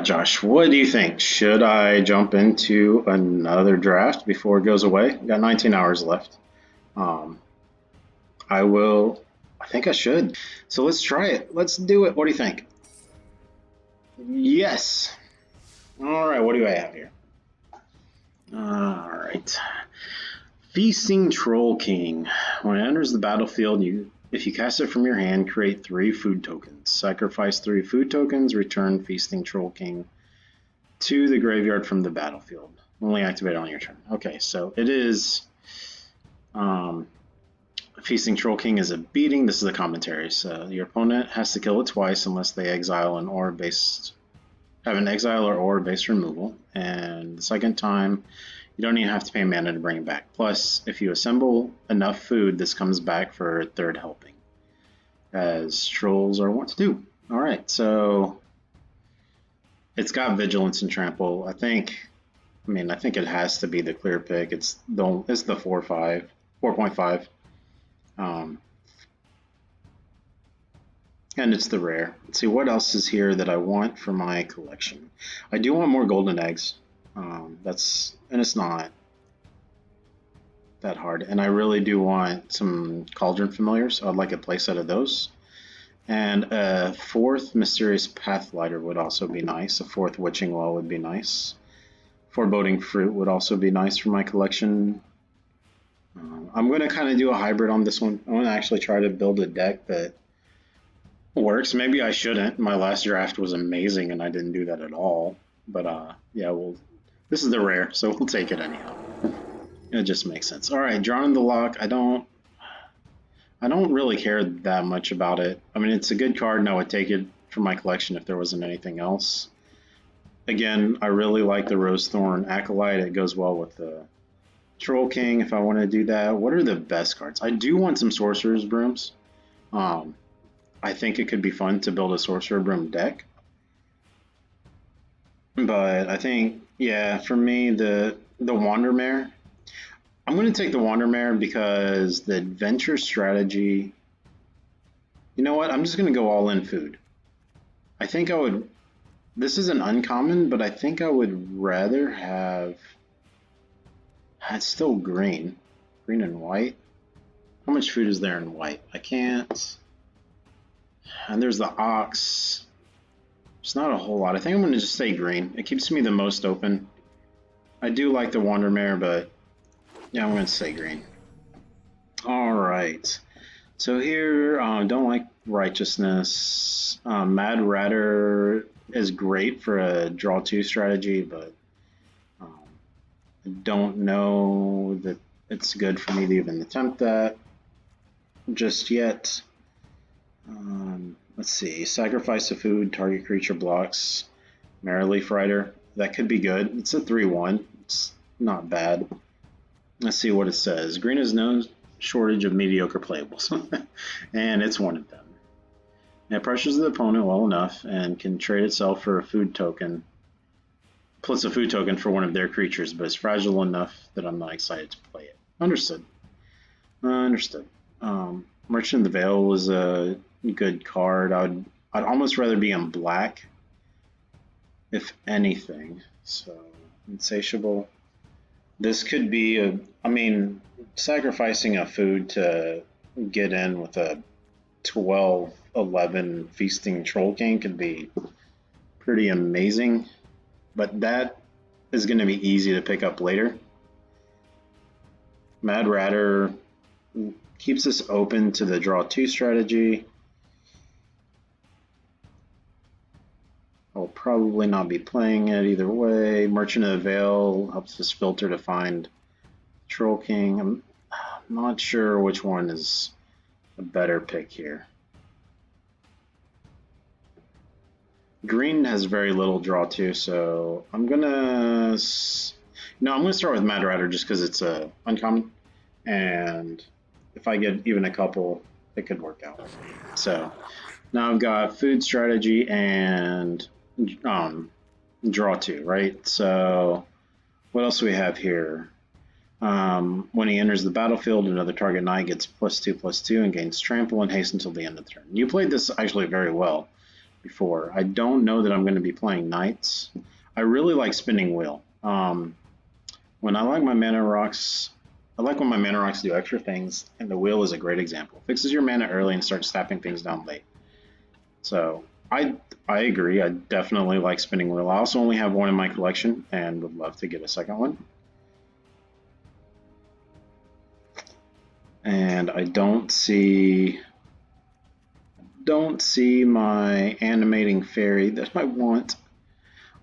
Josh, what do you think? Should I jump into another draft before it goes away? Got 19 hours left. Um, I will. I think I should. So let's try it. Let's do it. What do you think? Yes. All right. What do I have here? All right. Feasting Troll King. When it enters the battlefield, if you cast it from your hand, create 3 food tokens. Sacrifice 3 food tokens. Return Feasting Troll King to the graveyard from the battlefield. Only activate on your turn. Okay, so it is. Um, Feasting Troll King is a beating. This is the commentary. So your opponent has to kill it twice unless they exile an aura based, have an exile or aura based removal. And the second time, you don't even have to pay mana to bring it back. Plus, if you assemble enough food, this comes back for a third helping, as trolls are wont to do. All right, so it's got vigilance and trample. I think it has to be the clear pick. It's the 4.5. And it's the rare. Let's see what else is here that I want for my collection. I do want more golden eggs. And it's not that hard. And I really do want some Cauldron Familiars. I'd like a playset of those. And a 4th Mysterious Pathlighter would also be nice. A 4th Witching Well would be nice. Foreboding Fruit would also be nice for my collection. I'm going to kind of do a hybrid on this one. I want to actually try to build a deck that works. Maybe I shouldn't. My last draft was amazing and I didn't do that at all. But yeah, this is the rare, so we'll take it anyhow. It just makes sense. All right, Drawn in the Lock. I don't really care that much about it. I mean, it's a good card, and I would take it for my collection if there wasn't anything else. Again, I really like the Rosethorn Acolyte. It goes well with the Troll King if I want to do that. What are the best cards? I do want some Sorcerer's Brooms. I think it could be fun to build a Sorcerer Broom deck. But I think, yeah, for me, the Wandermare. I'm going to take the Wandermare because the adventure strategy. You know what? I'm just going to go all in food. I think I would. This is an uncommon, but I think I would rather have. It's still green. Green and white. How much food is there in white? I can't. And there's the Ox. It's not a whole lot. I think I'm going to just say green. It keeps me the most open. I do like the Wandermare, but yeah, I'm going to say green. All right. So here, don't like Righteousness. Mad Ratter is great for a draw 2 strategy, but I don't know that it's good for me to even attempt that just yet. Let's see. Sacrifice a food, target creature blocks. Marrowleaf Rider. That could be good. It's a 3/1. It's not bad. Let's see what it says. Green has no shortage of mediocre playables, and it's one of them. It pressures the opponent well enough and can trade itself for a food token, plus a food token for one of their creatures, but it's fragile enough that I'm not excited to play it. Understood. Understood. Merchant of the Veil was a good card. I'd almost rather be in black, if anything. So, Insatiable. This could be sacrificing a food to get in with a 12/11 Feasting Troll King could be pretty amazing, but that is going to be easy to pick up later. Mad Ratter keeps us open to the draw 2 strategy. I'll probably not be playing it either way. Merchant of the Veil helps us filter to find Troll King. I'm not sure which one is a better pick here. Green has very little draw too, so I'm gonna start with Mad Rider just because it's a uncommon, and if I get even a couple, it could work out. So now I've got food strategy and draw 2, right? So what else do we have here? When he enters the battlefield, another target knight gets +2/+2 and gains trample and haste until the end of the turn. You played this actually very well. before. I don't know that I'm going to be playing Knights. I really like Spinning Wheel. When I like my mana rocks, I like when my mana rocks do extra things, and the wheel is a great example. Fixes your mana early and starts tapping things down late. So I agree. I definitely like Spinning Wheel. I also only have one in my collection and would love to get a second one. And I don't see my animating fairy that I want.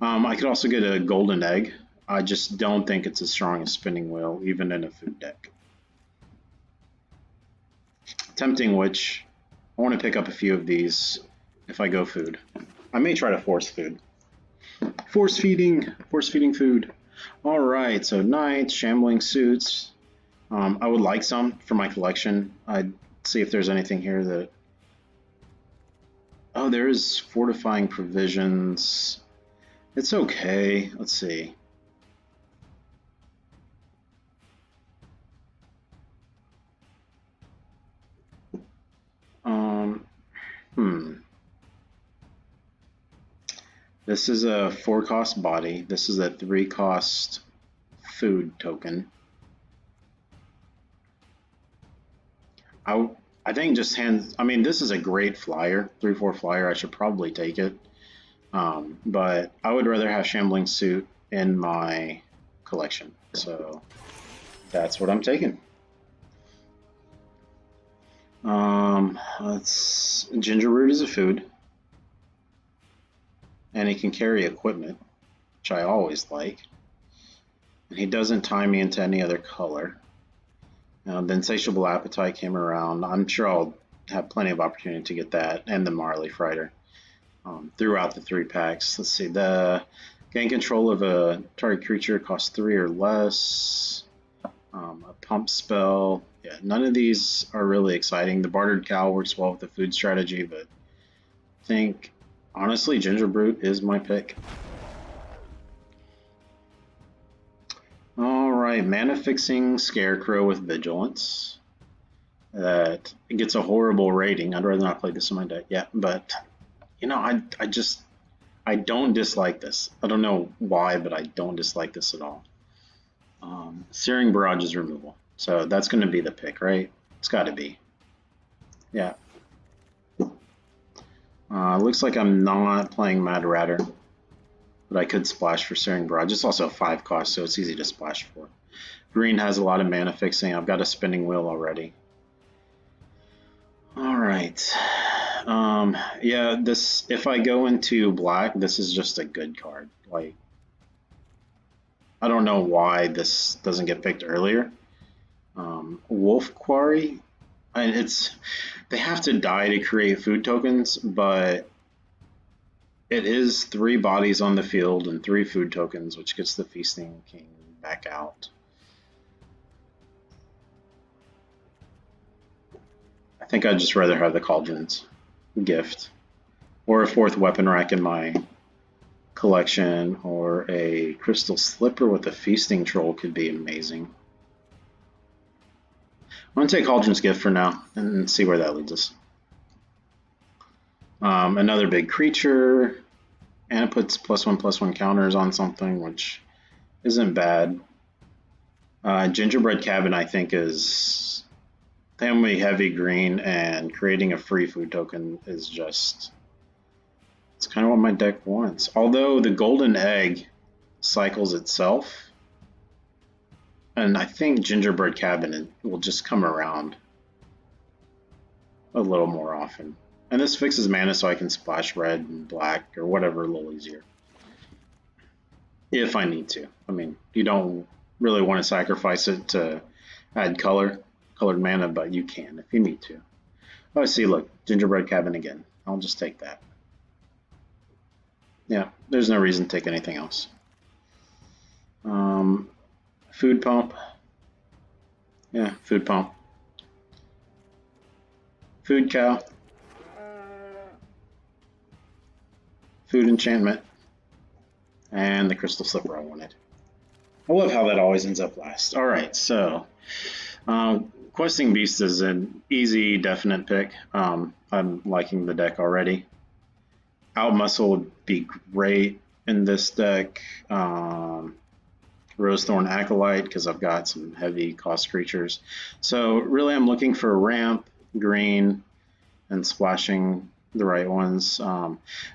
I could also get a golden egg. I just don't think it's as strong as Spinning Wheel, even in a food deck. Tempting Witch. I want to pick up a few of these if I go food. I may try to force food. Force feeding food. All right, so Knights, Shambling Suits. I would like some for my collection. I'd see if there's anything here that... Oh, there is Fortifying Provisions. It's okay. Let's see. This is a 4-cost body. This is a 3-cost food token. I think just hands. I mean, this is a great flyer, 3/4 flyer. I should probably take it, but I would rather have Shambling Suit in my collection. So that's what I'm taking. Ginger root is a food, and he can carry equipment, which I always like. And he doesn't tie me into any other color. The Insatiable Appetite came around. I'm sure I'll have plenty of opportunity to get that and the Marley Frighter throughout the 3 packs. Let's see. The gain control of a target creature costs 3 or less. A pump spell. Yeah, none of these are really exciting. The Bartered Cow works well with the food strategy, but I think, honestly, Ginger Brute is my pick. Alright, Mana Fixing Scarecrow with Vigilance. That gets a horrible rating. I'd rather not play this in my deck yet, but you know, I don't dislike this. I don't know why, but I don't dislike this at all. Searing Barrage's removal. So that's going to be the pick, right? It's got to be. Yeah. Looks like I'm not playing Mad Ratter, but I could splash for Searing Barrage. It's also a 5 cost, so it's easy to splash for. Green has a lot of mana fixing. I've got a Spinning Wheel already. All right. Yeah, this, if I go into black, this is just a good card. Like, I don't know why this doesn't get picked earlier. Wolf Quarry, and they have to die to create food tokens, but it is 3 bodies on the field and 3 food tokens, which gets the Feasting King back out. I think I'd just rather have the Cauldron's Gift, or a 4th weapon rack in my collection, or a Crystal Slipper with a Feasting Troll could be amazing. I'm going to take Cauldron's Gift for now and see where that leads us. Another big creature, and it puts +1/+1 counters on something, which isn't bad. Gingerbread Cabin, I think, is family heavy green, and creating a free food token is just, it's kind of what my deck wants. Although the golden egg cycles itself, and I think Gingerbread Cabin will just come around a little more often. And this fixes mana so I can splash red and black or whatever a little easier. If I need to. I mean, you don't really want to sacrifice it to add colored mana, but you can if you need to. Oh, I see, look, Gingerbread Cabin again. I'll just take that. Yeah, there's no reason to take anything else. Food Pump. Yeah, Food Pump. Food Cow. Food Enchantment. And the Crystal Slipper I wanted. I love how that always ends up last. Alright, so Questing Beast is an easy, definite pick. I'm liking the deck already. Out Muscle would be great in this deck. Rose Thorn Acolyte, because I've got some heavy cost creatures. So really I'm looking for ramp, green, and splashing the right ones.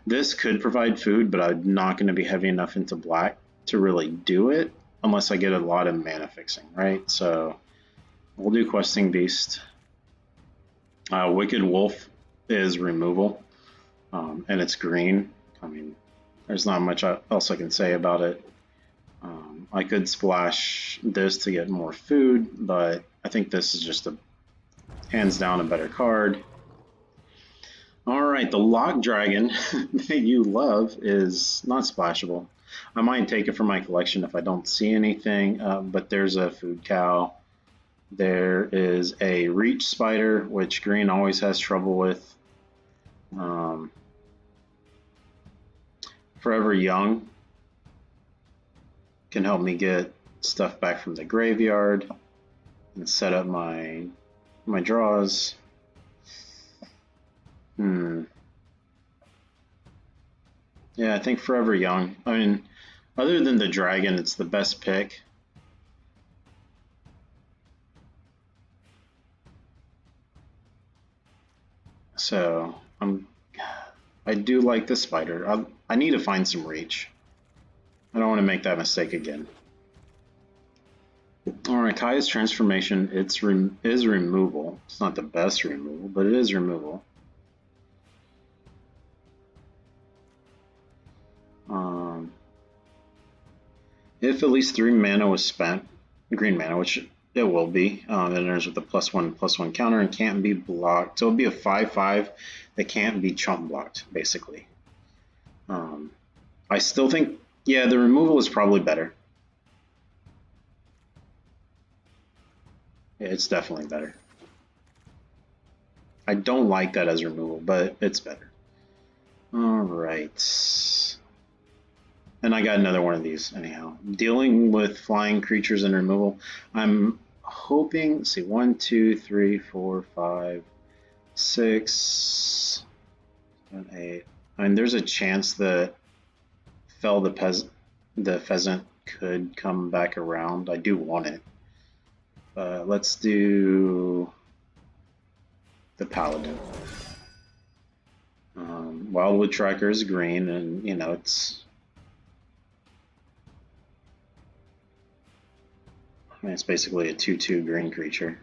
This could provide food, but I'm not going to be heavy enough into black to really do it unless I get a lot of mana fixing, right? So we'll do Questing Beast. Wicked Wolf is removal, and it's green. I mean, there's not much else I can say about it. I could splash this to get more food, but I think this is just a hands down a better card. All right, the Lock Dragon that you love is not splashable. I might take it from my collection if I don't see anything, but there's a Food Cow. There is a Reach Spider, which green always has trouble with. Forever Young can help me get stuff back from the graveyard and set up my draws. Yeah, I think Forever Young. I mean, other than the dragon, it's the best pick. So I do like the spider. I need to find some reach. I don't want to make that mistake again. All right, Kaya's transformation. Is removal. It's not the best removal, but it is removal. If at least 3 mana was spent, green mana, which it will be, it enters with a +1/+1 counter and can't be blocked. So it'll be a 5/5 that can't be chump blocked, basically. I still think, yeah, the removal is probably better. Yeah, it's definitely better. I don't like that as removal, but it's better. All right. And I got another one of these anyhow. Dealing with flying creatures and removal. I'm hoping, let's see, 1, 2, 3, 4, 5, 6, 7, 8. I mean, there's a chance that Fell the Pheasant could come back around. I do want it. Let's do the Paladin. Wildwood Tracker is green, and you know it's. I mean, it's basically a 2/2 green creature.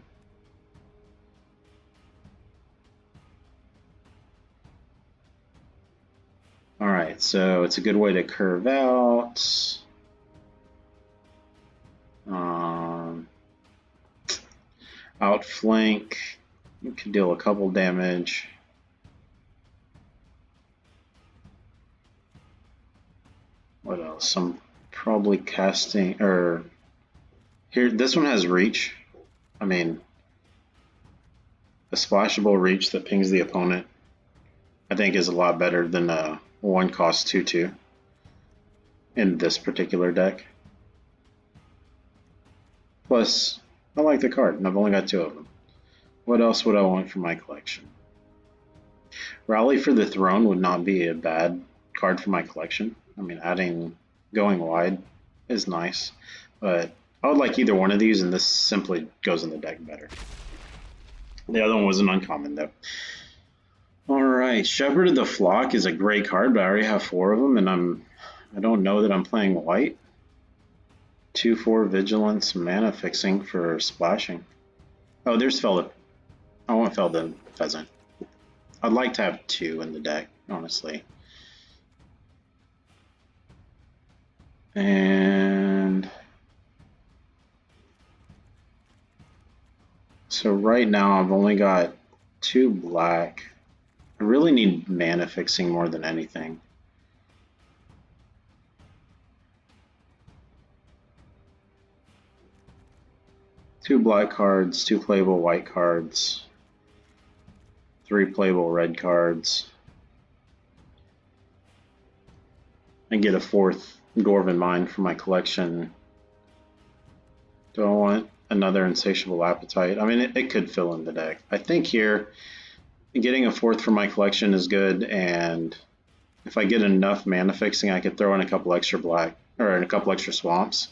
All right, so it's a good way to curve out. Outflank. You can deal a couple damage. What else? I'm probably casting, or here, this one has reach. I mean, a splashable reach that pings the opponent, I think, is a lot better than a 1-cost 2/2 in this particular deck. Plus, I like the card, and I've only got 2 of them. What else would I want for my collection? Rally for the Throne would not be a bad card for my collection. I mean, going wide is nice, but I would like either one of these, and this simply goes in the deck better. The other one was an uncommon, though. All right, Shepherd of the Flock is a great card, but I already have 4 of them, and I don't know that I'm playing white. 2/4 Vigilance, mana fixing for splashing. Oh, there's Fell. I want Fell the Pheasant. I'd like to have 2 in the deck, honestly. And so right now I've only got 2 black. I really need mana fixing more than anything. Two black cards, 2 playable white cards, 3 playable red cards, and get a 4th Dwarven Mine for my collection. Do I want another Insatiable Appetite? I mean, it could fill in the deck. I think here, getting a 4th for my collection is good, and if I get enough mana fixing, I could throw in a couple extra black or in a couple extra swamps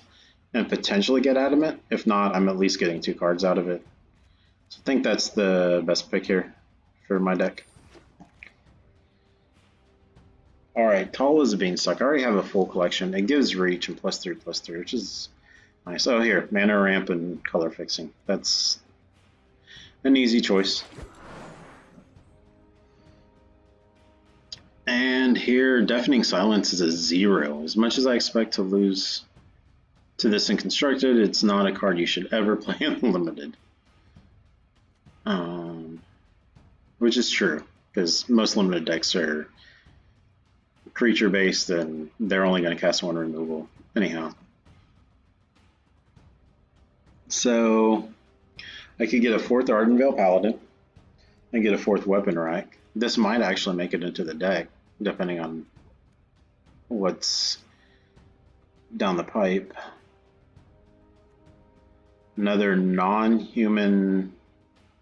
and potentially get adamant. If not, I'm at least getting 2 cards out of it. So I think that's the best pick here for my deck. Alright, Tall as a Beanstalk. I already have a full collection. It gives reach and +3/+3, which is nice. Oh, here, mana ramp and color fixing. That's an easy choice. And here, Deafening Silence is a 0. As much as I expect to lose to this in Constructed, it's not a card you should ever play in Limited. Which is true, because most Limited decks are creature based and they're only going to cast 1 removal. Anyhow. So, I could get a 4th Ardenvale Paladin and get a 4th Weapon Rack. This might actually make it into the deck, depending on what's down the pipe. Another non-human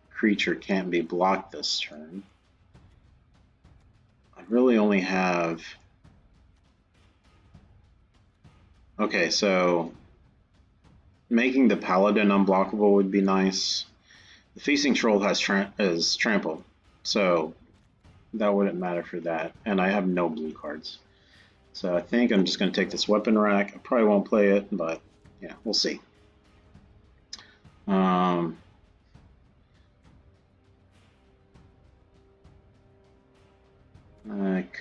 creature can't be blocked this turn. I really only have... Okay, so making the Paladin unblockable would be nice. The Feasting Troll has trample, so that wouldn't matter for that. And I have no blue cards. So I think I'm just going to take this Weapon Rack. I probably won't play it, but yeah, we'll see.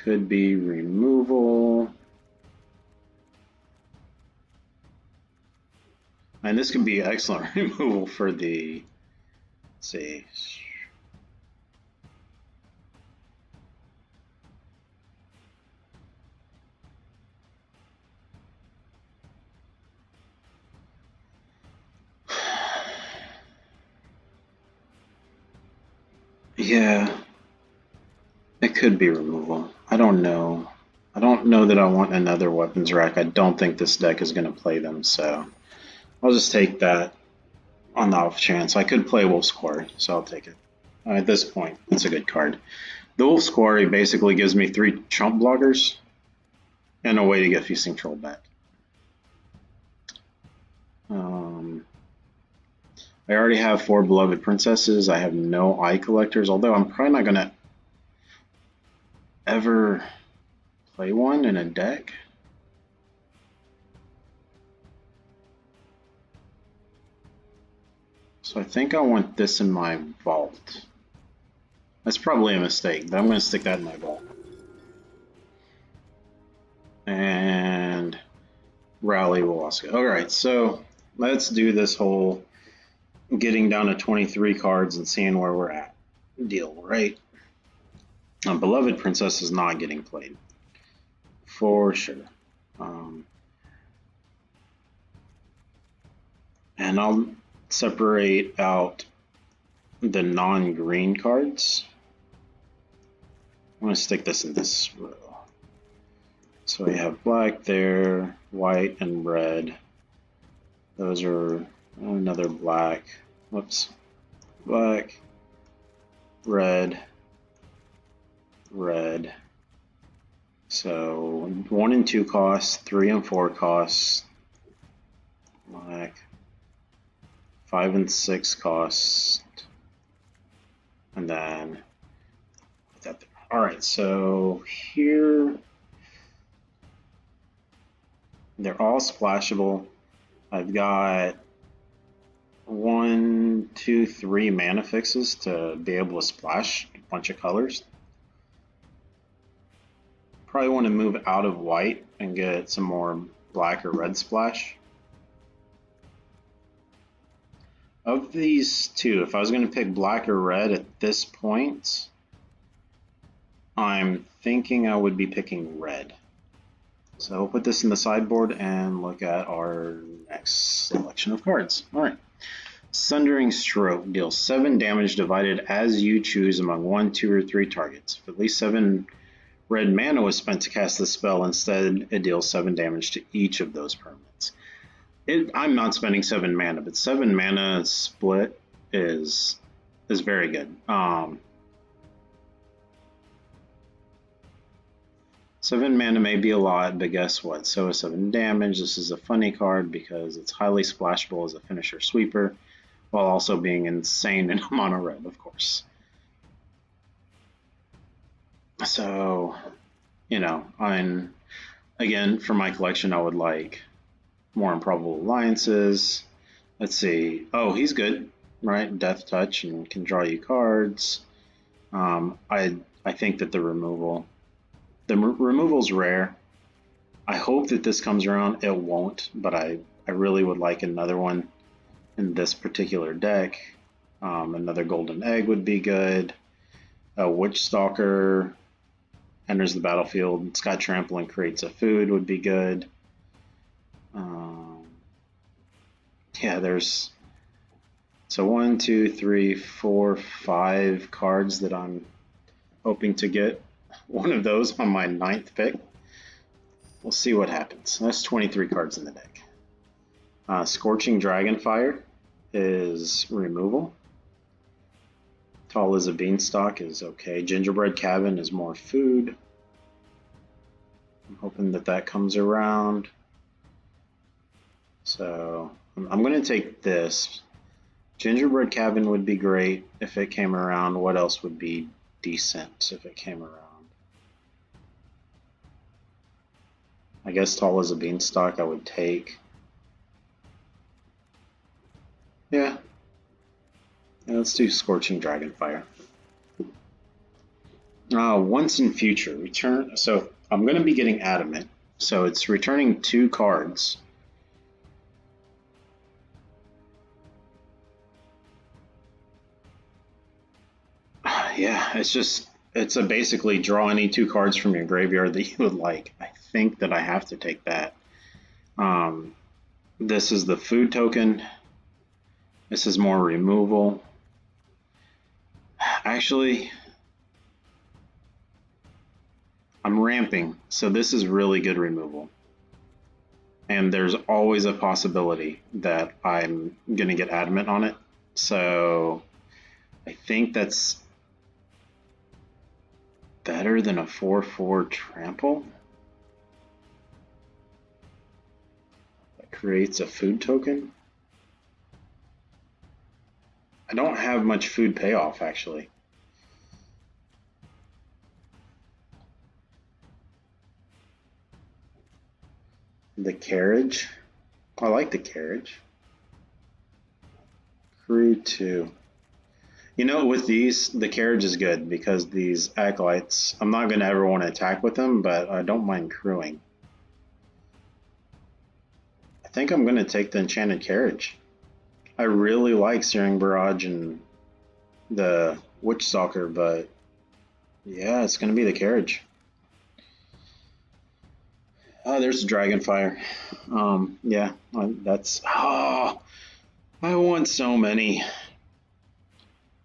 Could be removal. And this could be excellent removal for the, let's see. Yeah, it could be removal. I don't know. I don't know that I want another weapons rack. I don't think this deck is going to play them, so I'll just take that on the off chance. I could play Wolf's Quarry, so I'll take it. At this point, it's a good card. The Wolf's Quarry basically gives me 3 chump blockers and a way to get Feasting Troll back. I already have 4 Beloved Princesses. I have no Eye Collectors, although I'm probably not going to ever play one in a deck. So I think I want this in my vault. That's probably a mistake, but I'm going to stick that in my vault. And Rally Wallaska. Alright, so let's do this whole getting down to 23 cards and seeing where we're at deal, right? Beloved Princess is not getting played. For sure. And I'll separate out the non-green cards. I'm going to stick this in this row. So we have black there, white and red. Those are another black. Whoops. Black, red, red. So 1 and 2 costs, 3 and 4 costs. Black. 5 and 6 costs. And then put that there. Alright, so here they're all splashable. I've got 1, 2, 3 mana fixes to be able to splash a bunch of colors. Probably want to move out of white and get some more black or red splash. Of these two, if I was going to pick black or red at this point, I'm thinking I would be picking red. So we'll put this in the sideboard and look at our next selection of cards. Alright. Sundering Stroke deals 7 damage divided as you choose among 1, 2, or 3 targets. If at least 7 red mana was spent to cast the spell, instead it deals 7 damage to each of those permanents. I'm not spending 7 mana, but 7 mana split is very good. So 7 mana may be a lot, but guess what? So is 7 damage. This is a funny card because it's highly splashable as a finisher sweeper, while also being insane in mono red, of course. So, you know, again, for my collection, I would like more improbable alliances. Let's see. Oh, he's good, right? Death touch and can draw you cards. I think that the removal's rare. I hope that this comes around. It won't, but I really would like another one in this particular deck. Another golden egg would be good. A witch stalker enters the battlefield. It's got trample and creates a food would be good. Yeah, there's so 1, 2, 3, 4, 5 cards that I'm hoping to get one of those on my 9th pick. We'll see what happens. That's 23 cards in the deck. Scorching Dragonfire is removal. Tall as a Beanstalk is okay. Gingerbread Cabin is more food. I'm hoping that that comes around. So I'm going to take this. Gingerbread Cabin would be great if it came around. What else would be decent if it came around? I guess Tall as a Beanstalk I would take. Yeah, let's do Scorching Dragonfire. Once in future, return. So I'm going to be getting Adamant. So it's returning 2 cards. Yeah, it's a basically draw any 2 cards from your graveyard that you would like. I think that I have to take that. This is the food token. This is more removal. Actually, I'm ramping, so this is really good removal. And there's always a possibility that I'm going to get Adamant on it. So I think that's better than a 4/4 trample. That creates a food token. I don't have much food payoff, actually. The carriage. I like the carriage. Crew 2. You know, with these, the carriage is good because these acolytes, I'm not going to ever want to attack with them, but I don't mind crewing. I think I'm going to take the enchanted carriage. I really like Searing Barrage and the Witch Stalker, but yeah, it's going to be the carriage. Oh, there's the Dragonfire. Yeah, that's... Oh, I want so many.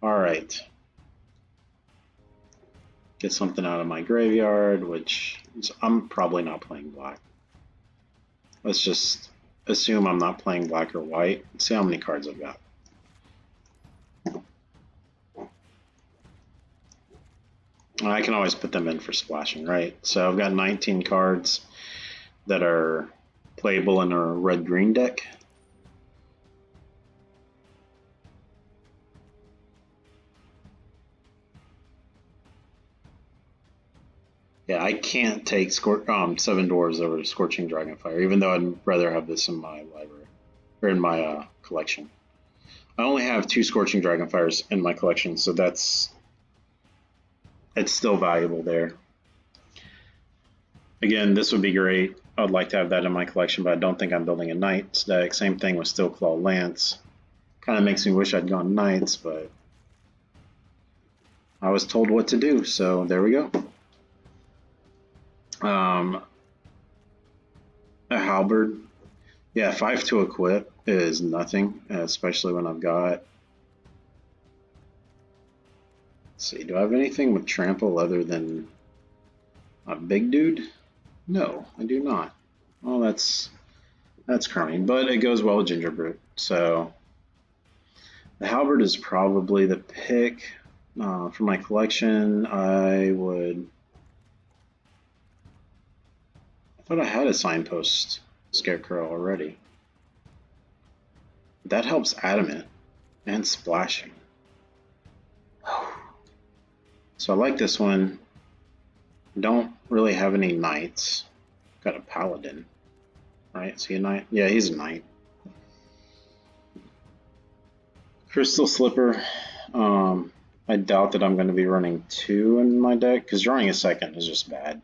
All right. Get something out of my graveyard, which I'm probably not playing black. Let's just assume I'm not playing black or white. Let's see how many cards I've got. I can always put them in for splashing, right? So I've got 19 cards that are playable in a red-green deck. Yeah, I can't take Seven Dwarves over Scorching Dragonfire, even though I'd rather have this in my library or in my collection. I only have 2 Scorching Dragonfires in my collection, so it's still valuable there. Again, this would be great. I'd like to have that in my collection, but I don't think I'm building a Knights deck. Same thing with Steel Claw Lance. Kind of makes me wish I'd gone Knights, but I was told what to do, so there we go. A halberd. Yeah, 5 to equip is nothing, especially when I've got... Let's see, do I have anything with trample other than a big dude? No, I do not. Well, that's crummy, but it goes well with Gingerbread. So the halberd is probably the pick. For my collection, I would thought I had a signpost scarecrow already. That helps adamant and splashing. So I like this one. Don't really have any knights. Got a paladin, right? Is he a knight? Yeah, he's a knight. Crystal Slipper. I doubt that I'm going to be running 2 in my deck because drawing a second is just bad.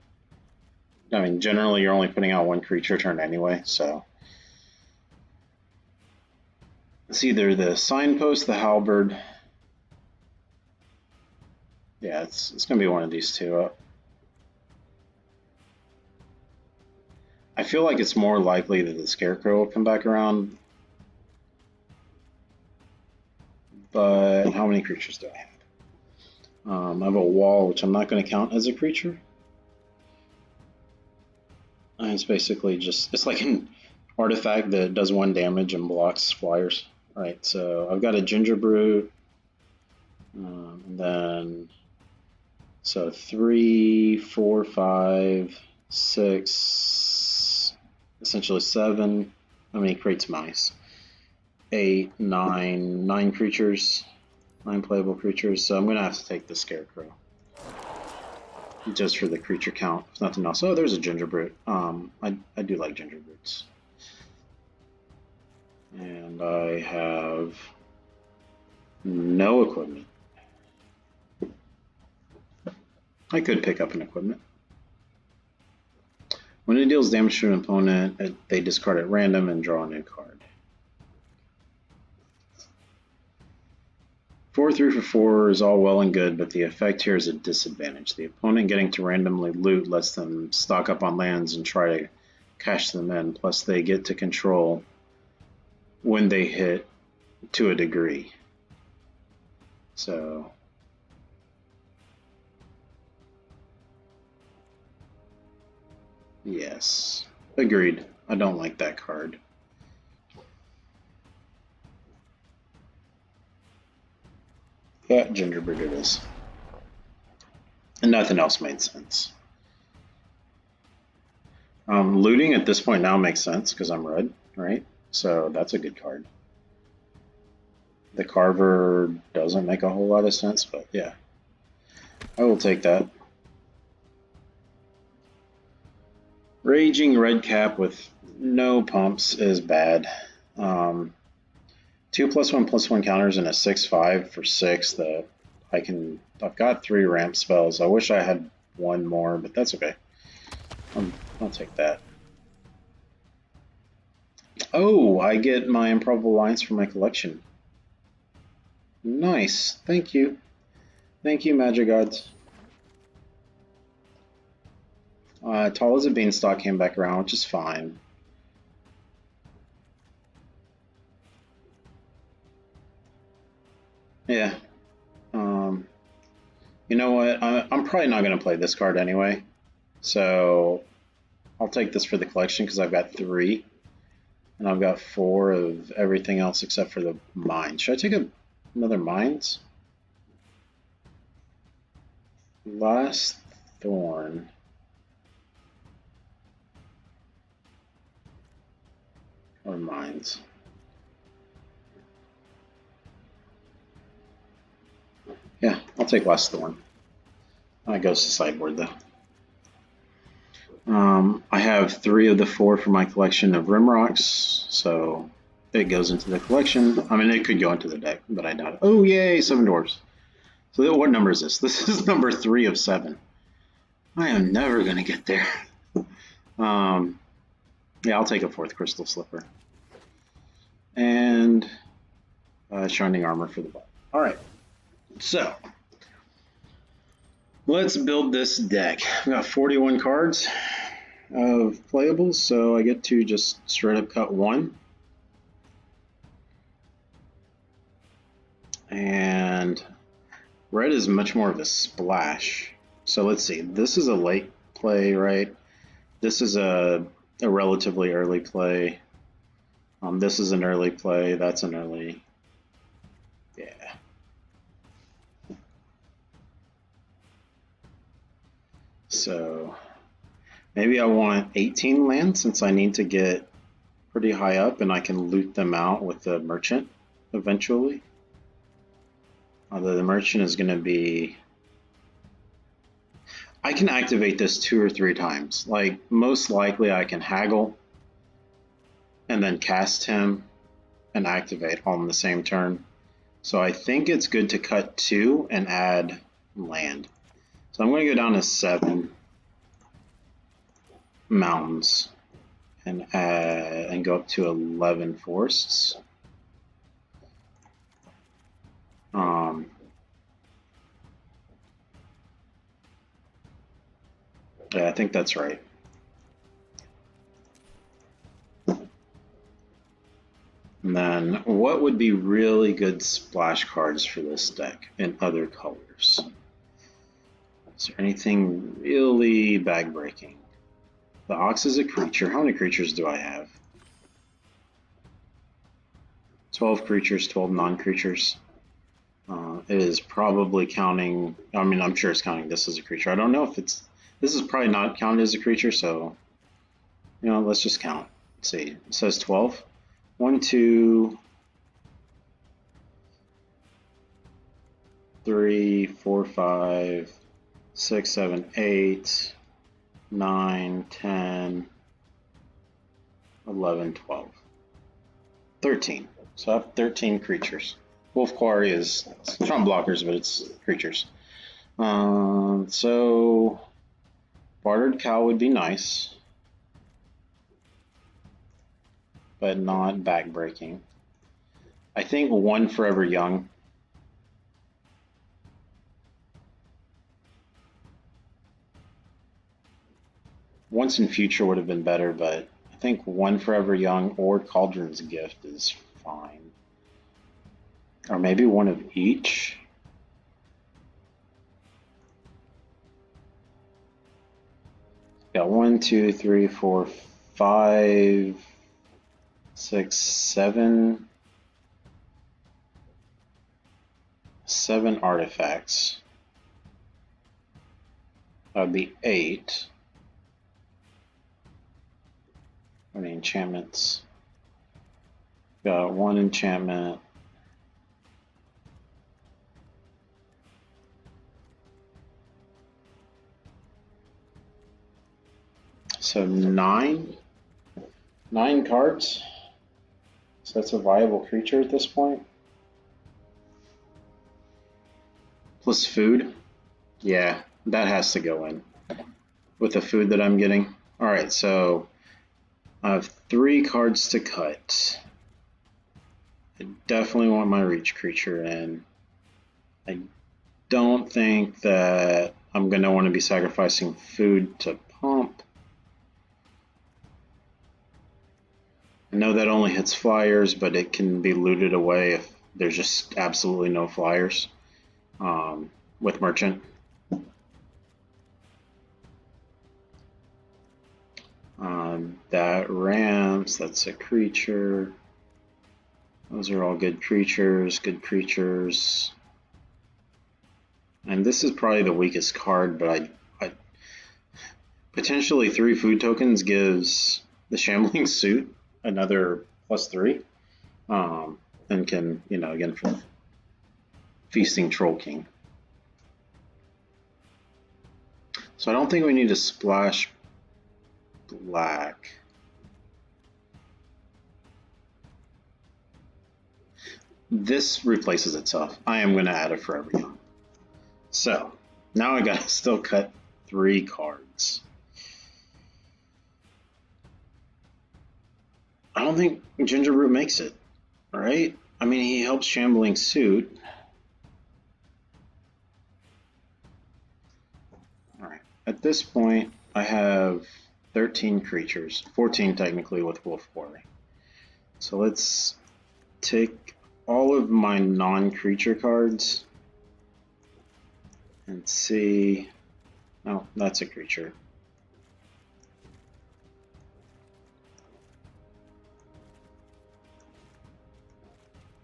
I mean, generally you're only putting out 1 creature turn anyway, so it's either the signpost, the halberd. Yeah, it's going to be one of these two. I feel like it's more likely that the scarecrow will come back around. But how many creatures do I have? I have a wall, which I'm not going to count as a creature. And it's basically just, it's like an artifact that does 1 damage and blocks flyers. Right, so I've got a ginger brute. And then, so 3, 4, 5, 6, essentially 7. How many crates mice? 8, 9 creatures. 9 playable creatures, so I'm going to have to take the scarecrow. Just for the creature count, if nothing else. Oh, there's a ginger brute. I do like ginger brutes. And I have no equipment. I could pick up an equipment. When it deals damage to an opponent, they discard at random and draw a new card. 4 3 for 4 is all well and good, but the effect here is a disadvantage. The opponent getting to randomly loot lets them stock up on lands and try to cash them in, plus they get to control when they hit to a degree. So yes, agreed. I don't like that card. Yeah, gingerbread it is. And nothing else made sense. Looting at this point now makes sense because I'm red, right? So that's a good card. The Carver doesn't make a whole lot of sense, but yeah. I will take that. Raging red cap with no pumps is bad. 2+1/+1 counters and a 6/5 for 6 that I've got 3 ramp spells. I wish I had 1 more, but that's okay. I'll take that. Oh, I get my Improbable Alliance for my collection. Nice. Thank you. Thank you, Magic Gods. Tall as a Beanstalk came back around, which is fine. Yeah. You know what? I'm probably not going to play this card anyway. So I'll take this for the collection because I've got 3. And I've got 4 of everything else except for the mines. Should I take another mines? Last Thorn. Or mines. Yeah, I'll take Last Thorn. That goes to sideboard though. I have 3 of the 4 for my collection of Rimrocks, so it goes into the collection. I mean, it could go into the deck, but I doubt it. Oh, yay, 7 dwarves. So what number is this? This is number 3 of 7. I am never going to get there. Yeah, I'll take a 4th Crystal Slipper. And Shining Armor for the ball. All right, so let's build this deck. I've got 41 cards of playables, so I get to just straight up cut 1. And red is much more of a splash. So let's see, this is a late play, right? This is a relatively early play. This is an early play, that's an early, yeah. So Maybe I want 18 land since I need to get pretty high up and I can loot them out with the merchant eventually. Although the merchant is going to be... I can activate this 2 or 3 times. Like, most likely I can haggle and then cast him and activate all in the same turn. So I think it's good to cut 2 and add land. So I'm going to go down to 7 mountains and go up to 11 forests. Yeah, I think that's right. And then what would be really good splash cards for this deck in other colors? Is there anything really bag breaking? The Ox is a creature. How many creatures do I have? 12 creatures, 12 non-creatures. It is probably counting, I mean, I'm sure it's counting this as a creature. I don't know if it's, this is probably not counted as a creature, so, you know, let's just count. Let's see, it says 12. 1, 2, 3, 4, 5, 6, 7, 8, 9, 10, 11, 12, 13. So I have 13 creatures. Wolf Quarry is trump blockers, but it's creatures. So Bartered Cow would be nice, but not backbreaking. I think 1 Forever Young. Once in Future would have been better, but I think 1 Forever Young or Cauldron's Gift is fine. Or maybe 1 of each. Got 1, 2, 3, 4, 5, 6, 7. 7 artifacts. That would be 8. How many enchantments? Got 1 enchantment. So 9 cards. So that's a viable creature at this point. Plus food. Yeah, that has to go in with the food that I'm getting. All right, so I have 3 cards to cut. I definitely want my reach creature in. I don't think that I'm going to want to be sacrificing food to pump. I know that only hits flyers, but it can be looted away if there's just absolutely no flyers with Merchant. That ramps, that's a creature. Those are all good creatures, good creatures. And this is probably the weakest card, but I potentially 3 food tokens gives the Shambling Suit another +3. And can, you know, again, for Feasting Troll King. So I don't think we need to splash black. This replaces itself. I am going to add a Forever Young. So now I got to still cut 3 cards. I don't think Ginger Root makes it, right? I mean, he helps Shambling Suit. All right. At this point, I have 13 creatures, 14 technically with Wolf Quarry. So let's take all of my non-creature cards and see. Oh, that's a creature.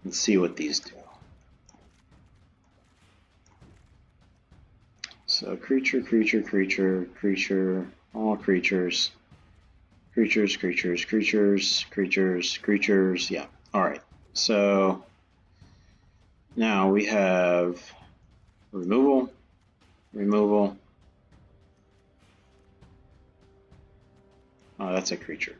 And see what these do. So creature, creature, creature, creature. All creatures. Creatures, creatures, creatures, creatures, creatures. Yeah. Alright. So now we have removal, removal. Oh, that's a creature.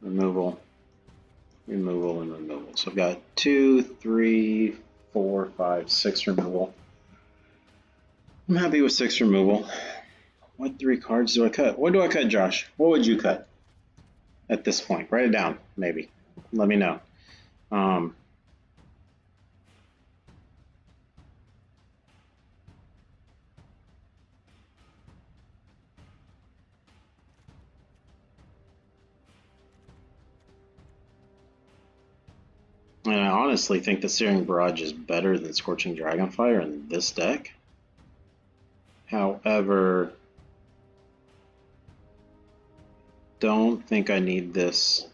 Removal, removal, and removal. So I've got 2, 3, 4, 5, 6 removal. I'm happy with 6 removal. What 3 cards do I cut? What do I cut, Josh? What would you cut at this point? Write it down, maybe. Let me know. And I honestly think the Searing Barrage is better than Scorching Dragonfire in this deck. However, don't think I need this.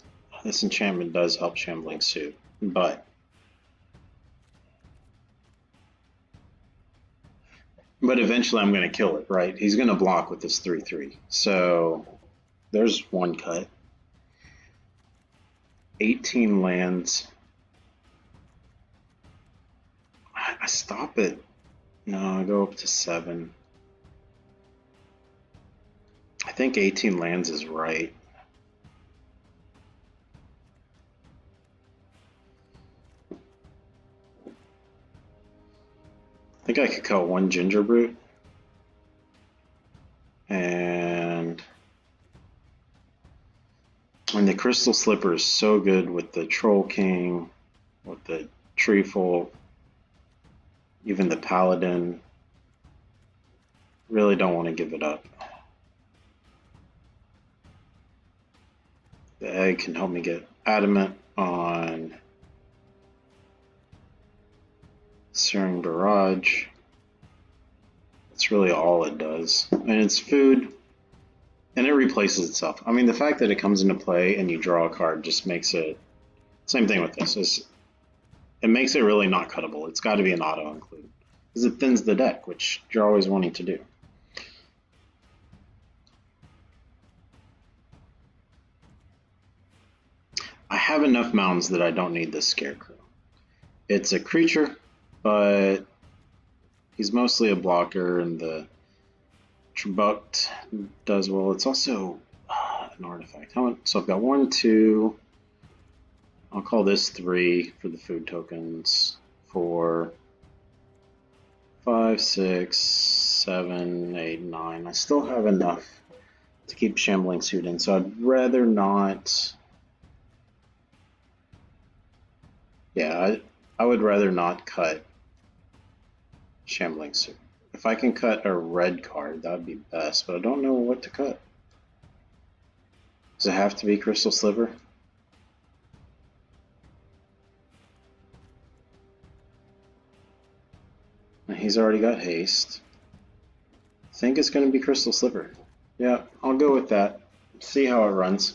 This enchantment does help Shambling Suit, but eventually I'm going to kill it, right? He's going to block with this 3/3. So there's one cut. 18 lands. I stop it. No, I go up to 7. I think 18 lands is right. I think I could cut 1 Ginger Brute. And the Crystal Slipper is so good with the Troll King, with the Treefolk, even the Paladin. Really don't want to give it up. The egg can help me get Adamant on Searing Barrage. That's really all it does. And it's food, and it replaces itself. I mean, the fact that it comes into play and you draw a card just makes it... Same thing with this. It makes it really not cuttable. It's got to be an auto include. Because it thins the deck, which you're always wanting to do. I have enough mounds that I don't need this Scarecrow. It's a creature, but he's mostly a blocker, and the Trabuct does well. It's also an artifact. So I've got 1, 2. I'll call this 3 for the food tokens. 4, 5, 6, 7, 8, 9. I still have enough to keep Shambling Suit in, so I'd rather not... Yeah, I would rather not cut Shambling Suit. If I can cut a red card, that would be best, but I don't know what to cut. Does it have to be Crystal Sliver? He's already got haste. I think it's going to be Crystal Sliver. Yeah, I'll go with that. See how it runs.